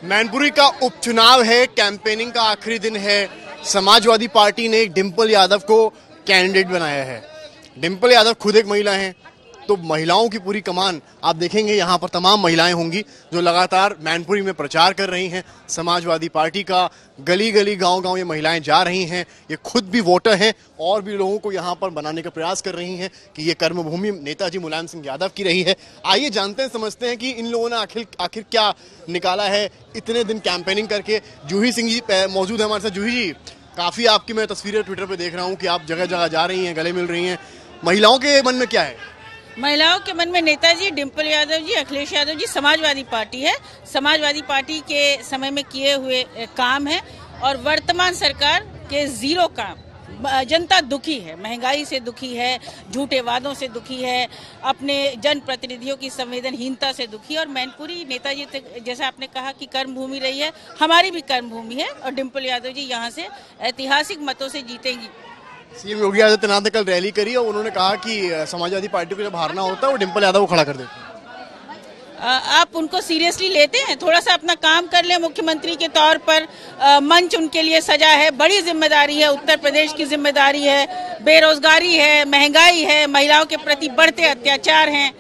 मैनपुरी का उपचुनाव है, कैंपेनिंग का आखिरी दिन है। समाजवादी पार्टी ने डिंपल यादव को कैंडिडेट बनाया है। डिंपल यादव खुद एक महिला हैं, तो महिलाओं की पूरी कमान आप देखेंगे। यहाँ पर तमाम महिलाएं होंगी जो लगातार मैनपुरी में प्रचार कर रही हैं समाजवादी पार्टी का। गली गली गांव-गांव ये महिलाएं जा रही हैं। ये खुद भी वोटर हैं और भी लोगों को यहाँ पर बनाने का प्रयास कर रही हैं कि ये कर्मभूमि नेताजी मुलायम सिंह यादव की रही है। आइए जानते हैं, समझते हैं कि इन लोगों ने आखिर क्या निकाला है इतने दिन कैंपेनिंग करके। जूही सिंह जी मौजूद है हमारे साथ। जूही जी, काफ़ी आपकी मैं तस्वीरें ट्विटर पर देख रहा हूँ कि आप जगह जगह जा रही हैं, गले मिल रही हैं। महिलाओं के मन में क्या है? महिलाओं के मन में नेताजी, डिंपल यादव जी, अखिलेश यादव जी, समाजवादी पार्टी है। समाजवादी पार्टी के समय में किए हुए काम है और वर्तमान सरकार के जीरो काम। जनता दुखी है, महंगाई से दुखी है, झूठे वादों से दुखी है, अपने जनप्रतिनिधियों की संवेदनहीनता से दुखी है। और मैनपुरी नेताजी जैसा आपने कहा कि कर्मभूमि रही है, हमारी भी कर्मभूमि है और डिंपल यादव जी यहाँ से ऐतिहासिक मतों से जीतेंगी। सीएम योगी आदित्यनाथ ने कल रैली करी और उन्होंने कहा कि समाजवादी पार्टी को जब हारना होता है वो डिंपल यादव को खड़ा कर देते हैं। आप उनको सीरियसली लेते हैं? थोड़ा सा अपना काम कर ले। मुख्यमंत्री के तौर पर मंच उनके लिए सजा है, बड़ी जिम्मेदारी है, उत्तर प्रदेश की जिम्मेदारी है। बेरोजगारी है, महंगाई है, महिलाओं के प्रति बढ़ते अत्याचार हैं।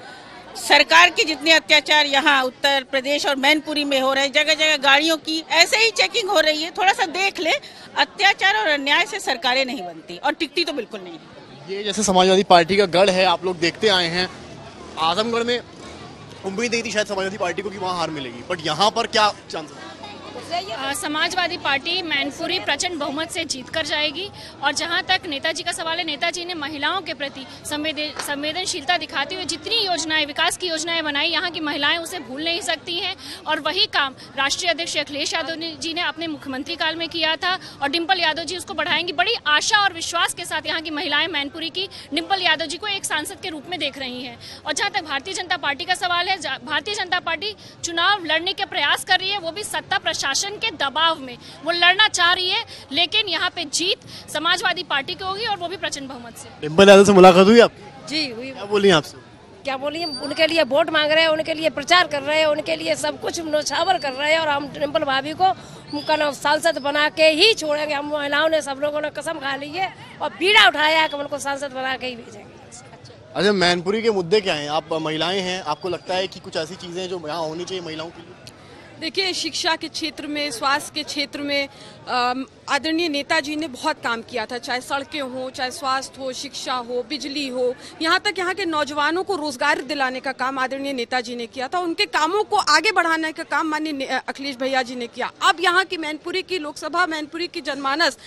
सरकार के जितने अत्याचार यहाँ उत्तर प्रदेश और मैनपुरी में हो रहे हैं, जगह जगह गाड़ियों की ऐसे ही चेकिंग हो रही है। थोड़ा सा देख ले, अत्याचार और अन्याय से सरकारें नहीं बनती और टिकती तो बिल्कुल नहीं है। ये जैसे समाजवादी पार्टी का गढ़ है, आप लोग देखते आए हैं। आजमगढ़ में उम्मीद नहीं थी शायद समाजवादी पार्टी को कि वहाँ हार मिलेगी, बट यहाँ पर क्या चांस है? समाजवादी पार्टी मैनपुरी प्रचंड बहुमत से जीत कर जाएगी। और जहां तक नेताजी का सवाल है, नेताजी ने महिलाओं के प्रति संवेदनशीलता दिखाते हुए जितनी योजनाएं, विकास की योजनाएं बनाई, यहाँ की महिलाएं उसे भूल नहीं सकती हैं। और वही काम राष्ट्रीय अध्यक्ष अखिलेश यादव जी ने अपने मुख्यमंत्री काल में किया था और डिंपल यादव जी उसको बढ़ाएंगी। बड़ी आशा और विश्वास के साथ यहाँ की महिलाएं मैनपुरी की डिंपल यादव जी को एक सांसद के रूप में देख रही हैं। और जहाँ तक भारतीय जनता पार्टी का सवाल है, भारतीय जनता पार्टी चुनाव लड़ने के प्रयास कर रही है, वो भी सत्ता प्रशासन के दबाव में वो लड़ना चाह रही है। लेकिन यहाँ पे जीत समाजवादी पार्टी की होगी और वो भी प्रचंड बहुमत से। डिंपल यादव से मुलाकात हुई आपकी? जी हुई। क्या बोली आपसे? क्या बोलिए, उनके लिए वोट मांग रहे हैं, उनके लिए प्रचार कर रहे हैं, उनके लिए सब कुछ नौछावर कर रहे हैं। और हम डिंपल भाभी को उनका नाम सांसद बना के ही छोड़ेंगे। हम महिलाओं ने, सब लोगों ने कसम खा ली है और बीड़ा उठाया है कि उनको सांसद बना के ही भेजेंगे। अच्छा, मैनपुरी के मुद्दे क्या हैं? आप महिलाएं हैं, आपको लगता है कि कुछ ऐसी चीजें जो यहाँ होनी चाहिए महिलाओं के लिए? देखिए, शिक्षा के क्षेत्र में, स्वास्थ्य के क्षेत्र में आदरणीय नेताजी ने बहुत काम किया था। चाहे सड़कें हो, चाहे स्वास्थ्य हो, शिक्षा हो, बिजली हो, यहाँ तक यहाँ के नौजवानों को रोजगार दिलाने का काम आदरणीय नेताजी ने किया था। उनके कामों को आगे बढ़ाने का काम माननीय अखिलेश भैया जी ने किया। अब यहाँ की मैनपुरी की लोकसभा, मैनपुरी की जनमानस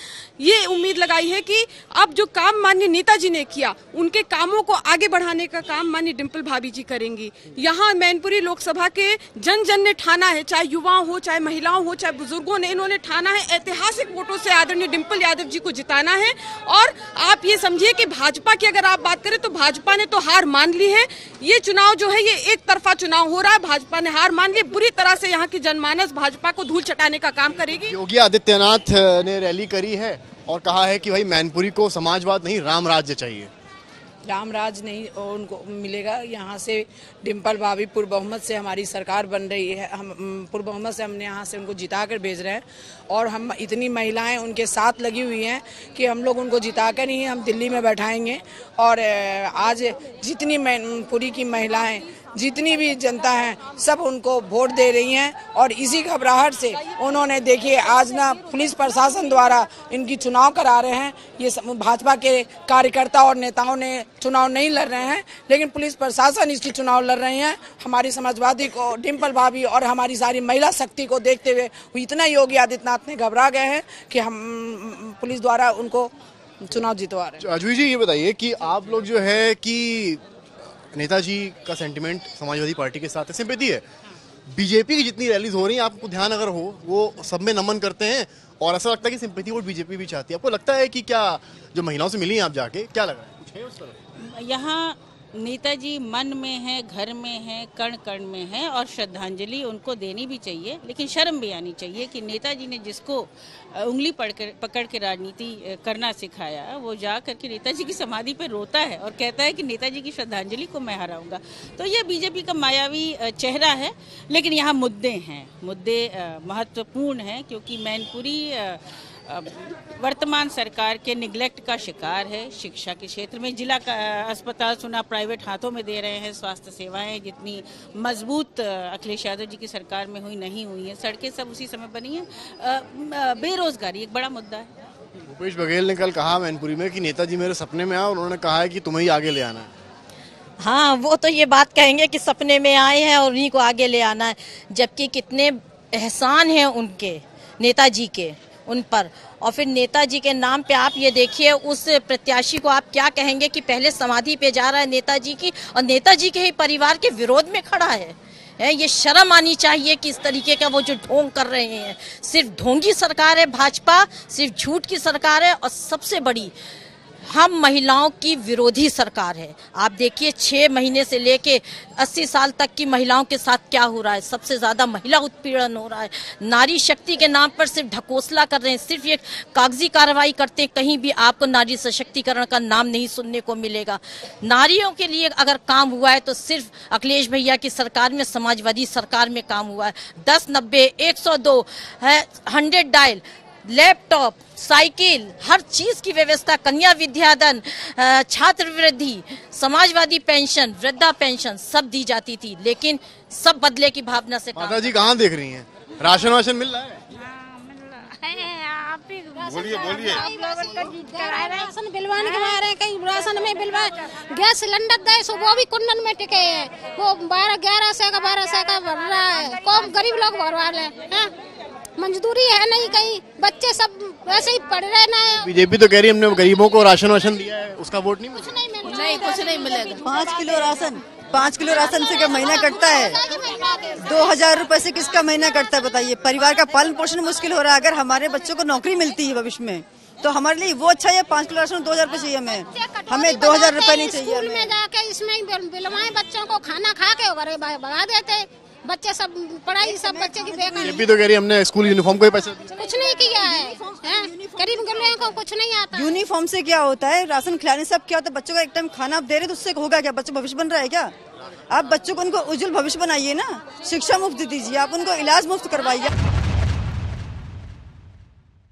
ये उम्मीद लगाई है कि अब जो काम माननीय नेताजी ने किया, उनके कामों को आगे बढ़ाने का काम माननीय डिंपल भाभी जी करेंगी। यहाँ मैनपुरी लोकसभा के जन जन ने ठाना है, चाहे युवाओं हो, चाहे महिलाओं हो, चाहे बुजुर्गों ने, इन्होंने ठाना है ऐतिहासिक वोटों से आदरणीय डिंपल यादव जी को जिताना है। और आप ये समझिए कि भाजपा की अगर आप बात करें तो भाजपा ने तो हार मान ली है। ये चुनाव जो है ये एक तरफा चुनाव हो रहा है। भाजपा ने हार मान ली। बुरी तरह से यहाँ की जनमानस भाजपा को धूल चटाने का काम करेगी। योगी आदित्यनाथ ने रैली करी है और कहा है कि भाई मैनपुरी को समाजवाद नहीं, राम राज्य चाहिए। रामराज नहीं उनको मिलेगा। यहाँ से डिंपल भाभी पूर्ण बहुमत से हमारी सरकार बन रही है। हम पूर्ण बहुमत से हमने यहाँ से उनको जिता कर भेज रहे हैं और हम इतनी महिलाएं उनके साथ लगी हुई हैं कि हम लोग उनको जिता कर ही हम दिल्ली में बैठाएंगे। और आज जितनी मैनपुरी की महिलाएं, जितनी भी जनता है, सब उनको वोट दे रही हैं। और इसी घबराहट से उन्होंने, देखिए आज ना पुलिस प्रशासन द्वारा इनकी चुनाव करा रहे हैं। ये भाजपा के कार्यकर्ता और नेताओं ने चुनाव नहीं लड़ रहे हैं, लेकिन पुलिस प्रशासन इसकी चुनाव लड़ रहे हैं। हमारी समाजवादी को, डिंपल भाभी और हमारी सारी महिला शक्ति को देखते हुए इतना योगी आदित्यनाथ ने घबरा गए हैं कि हम पुलिस द्वारा उनको चुनाव जितवा रहे हैं। अजू जी, ये बताइए कि आप लोग जो है कि नेताजी का सेंटिमेंट समाजवादी पार्टी के साथ है, सिंपैथी है। बीजेपी की जितनी रैलीज हो रही हैं, आपको ध्यान अगर हो, वो सब में नमन करते हैं और ऐसा लगता है कि सिंपैथी वोट बीजेपी भी चाहती है। आपको लगता है कि क्या जो महिलाओं से मिली हैं आप जाके, क्या लग रहा है, कुछ है उस तरफ? यहाँ नेताजी मन में है, घर में है, कण कण में है और श्रद्धांजलि उनको देनी भी चाहिए, लेकिन शर्म भी आनी चाहिए कि नेताजी ने जिसको उंगली पकड़ के राजनीति करना सिखाया वो जा करके नेताजी की समाधि पे रोता है और कहता है कि नेताजी की श्रद्धांजलि को मैं हराऊंगा। तो ये बीजेपी का मायावी चेहरा है, लेकिन यहाँ मुद्दे हैं, मुद्दे महत्वपूर्ण हैं क्योंकि मैनपुरी वर्तमान सरकार के निगलेक्ट का शिकार है। शिक्षा के क्षेत्र में जिला का अस्पताल सुना प्राइवेट हाथों में दे रहे हैं, स्वास्थ्य सेवाएं जितनी मजबूत अखिलेश यादव जी की सरकार में हुई नहीं हुई है, सड़कें सब उसी समय बनी है, बेरोजगारी एक बड़ा मुद्दा है। भूपेश बघेल ने कल कहा मैनपुरी में कि नेताजी मेरे सपने में आए और उन्होंने कहा है कि तुम्हें ही आगे ले आना है। हाँ, वो तो ये बात कहेंगे कि सपने में आए हैं और उन्हीं को आगे ले आना है, जबकि कितने एहसान हैं उनके नेताजी के उन पर। और फिर नेताजी के नाम पे आप ये देखिए उस प्रत्याशी को आप क्या कहेंगे कि पहले समाधि पे जा रहा है नेताजी की और नेताजी के ही परिवार के विरोध में खड़ा है। ये शर्म आनी चाहिए कि इस तरीके का वो जो ढोंग कर रहे हैं। सिर्फ ढोंगी सरकार है भाजपा, सिर्फ झूठ की सरकार है और सबसे बड़ी हम महिलाओं की विरोधी सरकार है। आप देखिए 6 महीने से लेके 80 साल तक की महिलाओं के साथ क्या हो रहा है। सबसे ज्यादा महिला उत्पीड़न हो रहा है। नारी शक्ति के नाम पर सिर्फ ढकोसला कर रहे हैं, सिर्फ ये कागजी कार्रवाई करते हैं, कहीं भी आपको नारी सशक्तिकरण का नाम नहीं सुनने को मिलेगा। नारियों के लिए अगर काम हुआ है तो सिर्फ अखिलेश भैया की सरकार में, समाजवादी सरकार में काम हुआ है। 1090 102 है, 100 डायल, लैपटॉप, साइकिल, हर चीज की व्यवस्था, कन्या विद्याधन, छात्रवृत्ति, समाजवादी पेंशन, वृद्धा पेंशन सब दी जाती थी, लेकिन सब बदले की भावना से। माता जी कहाँ देख रही हैं? राशन वाशन मिल रहा है? बोलिए बोलिए। राशन बिलवाने के बारे में कहीं राशन में बिलवा, गैस सिलेंडर दे सो वो भी कुंडन में टिके हैं, वो 1100 का 1200 का भर रहा है, कौन गरीब लोग भरवा ले, मजदूरी है नहीं, कहीं बच्चे सब वैसे ही पढ़ रहे ना। बीजेपी तो कह रही है हमने गरीबों को राशन वाशन दिया है, उसका वोट नहीं मिलेगा। नहीं, कुछ नहीं मिलेगा। 5 किलो राशन से क्या महीना कटता है? 2000 रुपए से किसका महीना कटता है बताइए? परिवार का पालन पोषण मुश्किल हो रहा है। अगर हमारे बच्चों को नौकरी मिलती है भविष्य में तो हमारे लिए वो अच्छा है। 5 किलो राशन 2000 रुपए चाहिए हमें 2000 रुपए नहीं चाहिए। स्कूल में जाके इसमें बिलवाए, बच्चों को खाना खा के भगा देते, बच्चे सब पढ़ाई सब बच्चे की बेकार। बीजेपी तो कह रही है हमने स्कूल यूनिफॉर्म को ही पैसा दिया। कुछ नहीं किया है, गरीब गरीब को कुछ नहीं आता। यूनिफॉर्म से क्या होता है? राशन खिलाने से अब क्या होता है? बच्चों को एक टाइम खाना आप दे रहे तो उससे होगा क्या? बच्चों भविष्य बन रहा है क्या? आप बच्चों को उनको उज्जवल भविष्य बनाइए ना, शिक्षा मुफ्त दीजिए, आप उनको इलाज मुफ्त करवाइए।